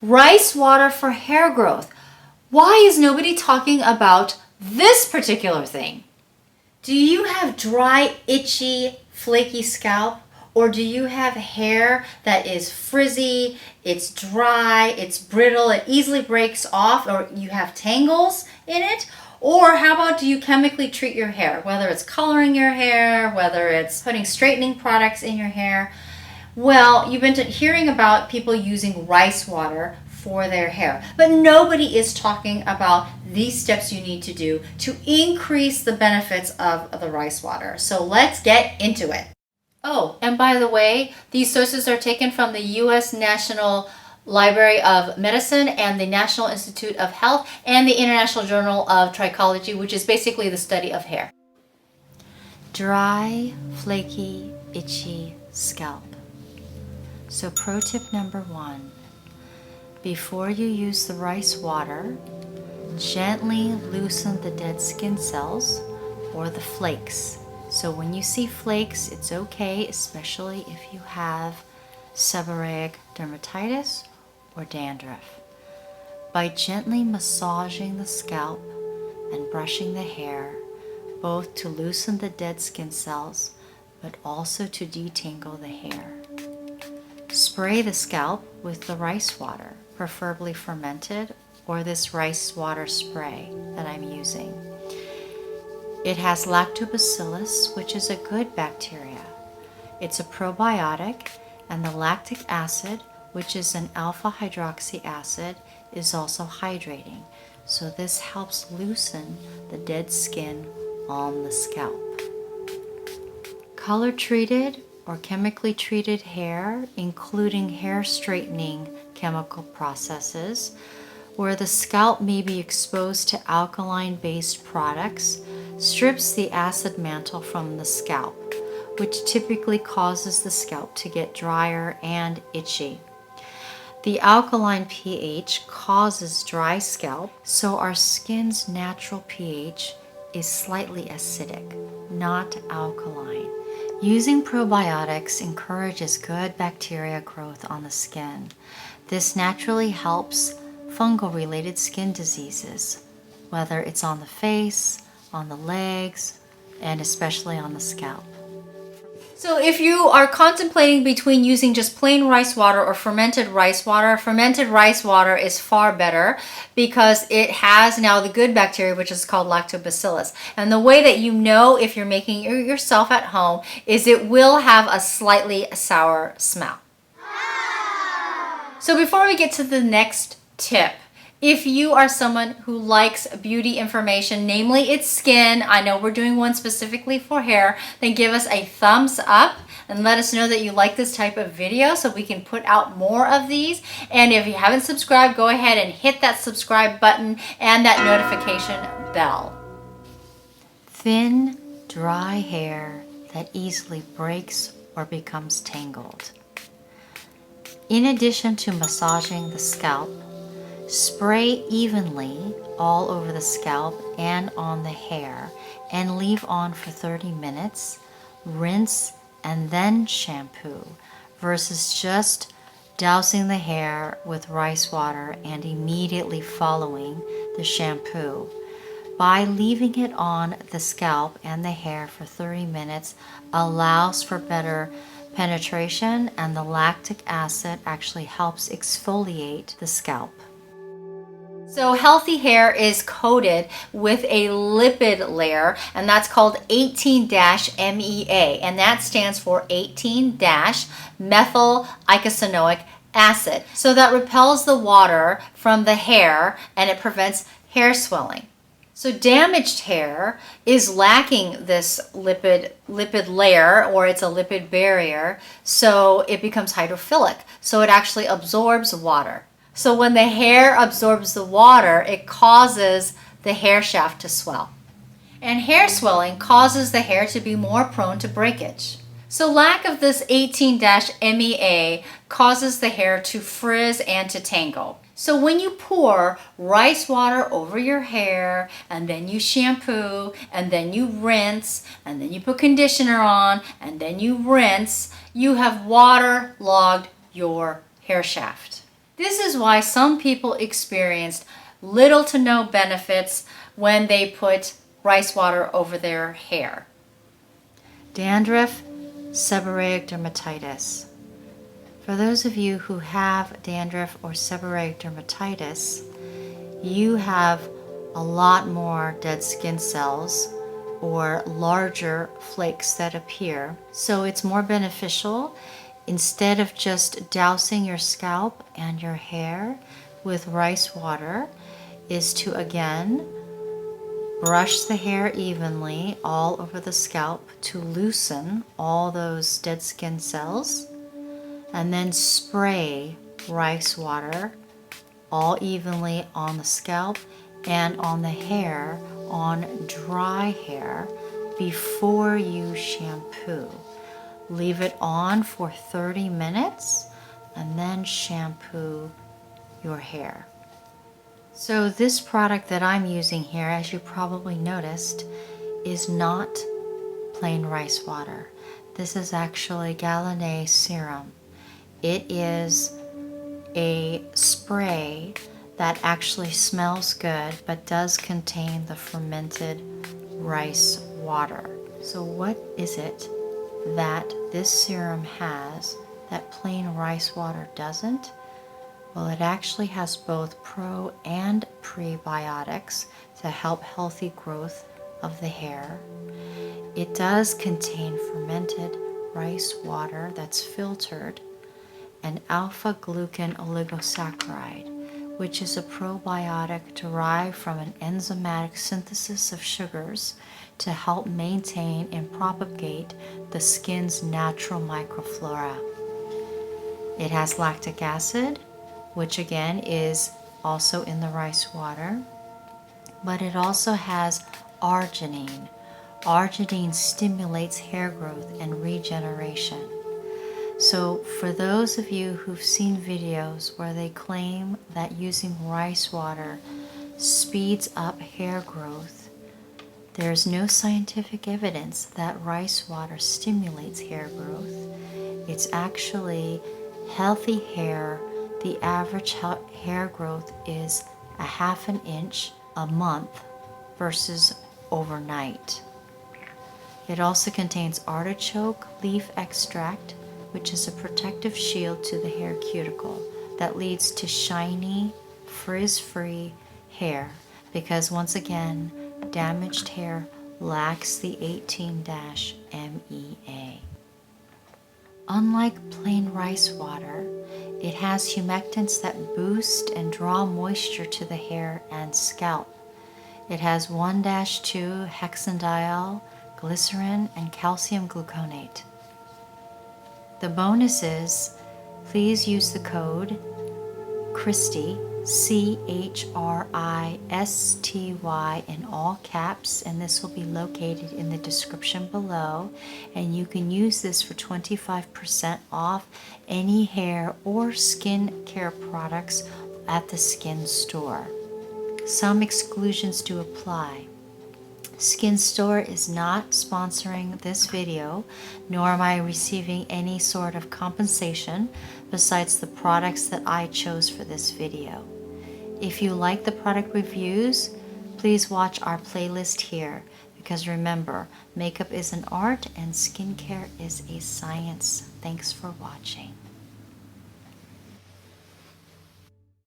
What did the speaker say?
Rice water for hair growth. Why is nobody talking about this particular thing? Do you have dry, itchy, flaky scalp? Or do you have hair that is frizzy, it's dry, it's brittle, it easily breaks off, or you have tangles in it? Or how about do you chemically treat your hair? Whether it's coloring your hair, whether it's putting straightening products in your hair. Well, you've been hearing about people using rice water for their hair, but nobody is talking about these steps you need to do to increase the benefits of the rice water. So let's get into it. Oh, and by the way, these sources are taken from the U.S. National Library of Medicine and the National Institute of Health and the International Journal of Trichology, which is basically the study of hair. Dry, flaky, itchy scalp. So pro tip number 1, before you use the rice water, gently loosen the dead skin cells or the flakes. So when you see flakes, it's okay, especially if you have seborrheic dermatitis or dandruff. By gently massaging the scalp and brushing the hair, both to loosen the dead skin cells, but also to detangle the hair. Spray the scalp with the rice water, preferably fermented, or this rice water spray that I'm using. It has lactobacillus, which is a good bacteria. It's a probiotic, and the lactic acid, which is an alpha hydroxy acid, is also hydrating. So this helps loosen the dead skin on the scalp. Color treated or chemically treated hair, including hair straightening chemical processes, where the scalp may be exposed to alkaline-based products, strips the acid mantle from the scalp, which typically causes the scalp to get drier and itchy. The alkaline pH causes dry scalp, so our skin's natural pH is slightly acidic, not alkaline. Using probiotics encourages good bacteria growth on the skin. This naturally helps fungal-related skin diseases, whether it's on the face, on the legs, and especially on the scalp. So if you are contemplating between using just plain rice water or fermented rice water is far better because it has now the good bacteria, which is called lactobacillus. And the way that you know if you're making it yourself at home is it will have a slightly sour smell. So before we get to the next tip, if you are someone who likes beauty information, namely its skin, I know we're doing one specifically for hair, then give us a thumbs up and let us know that you like this type of video so we can put out more of these. And if you haven't subscribed, go ahead and hit that subscribe button and that notification bell. Thin, dry hair that easily breaks or becomes tangled. In addition to massaging the scalp, spray evenly all over the scalp and on the hair and leave on for 30 minutes. Rinse and then shampoo versus just dousing the hair with rice water and immediately following the shampoo. By leaving it on the scalp and the hair for 30 minutes allows for better penetration, and the lactic acid actually helps exfoliate the scalp. So healthy hair is coated with a lipid layer, and that's called 18-MEA, and that stands for 18-methyl eicosanoic acid. So that repels the water from the hair and it prevents hair swelling. So damaged hair is lacking this lipid layer, or it's a lipid barrier, so it becomes hydrophilic. So it actually absorbs water. So when the hair absorbs the water, it causes the hair shaft to swell. And hair swelling causes the hair to be more prone to breakage. So lack of this 18-MEA causes the hair to frizz and to tangle. So when you pour rice water over your hair, and then you shampoo, and then you rinse, and then you put conditioner on, and then you rinse, you have waterlogged your hair shaft. This is why some people experienced little to no benefits when they put rice water over their hair. Dandruff, seborrheic dermatitis. For those of you who have dandruff or seborrheic dermatitis, you have a lot more dead skin cells or larger flakes that appear. So it's more beneficial, instead of just dousing your scalp and your hair with rice water, is to again brush the hair evenly all over the scalp to loosen all those dead skin cells, and then spray rice water all evenly on the scalp and on the hair, on dry hair, before you shampoo. Leave it on for 30 minutes and then shampoo your hair. So this product that I'm using here, as you probably noticed, is not plain rice water. This is actually Gaillinee serum. It is a spray that actually smells good but does contain the fermented rice water. So what is it that this serum has that plain rice water doesn't? Well, it actually has both pro and prebiotics to help healthy growth of the hair. It does contain fermented rice water that's filtered, and alpha-glucan oligosaccharide, which is a probiotic derived from an enzymatic synthesis of sugars to help maintain and propagate the skin's natural microflora. It has lactic acid, which again is also in the rice water, but it also has arginine. Arginine stimulates hair growth and regeneration. So for those of you who've seen videos where they claim that using rice water speeds up hair growth, there's no scientific evidence that rice water stimulates hair growth. It's actually healthy hair. The average hair growth is a ½ an inch a month versus overnight. It also contains artichoke leaf extract, which is a protective shield to the hair cuticle that leads to shiny, frizz-free hair, because once again, damaged hair lacks the 18-MEA. Unlike plain rice water, it has humectants that boost and draw moisture to the hair and scalp. It has 1-2 hexanediol, glycerin, and calcium gluconate. The bonus is, please use the code Christy, CHRISTY, in all caps, and this will be located in the description below, and you can use this for 25% off any hair or skin care products at the skin store. Some exclusions do apply. Skin Store is not sponsoring this video, nor am I receiving any sort of compensation besides the products that I chose for this video. If you like the product reviews, please watch our playlist here, because remember, makeup is an art and skincare is a science. Thanks for watching.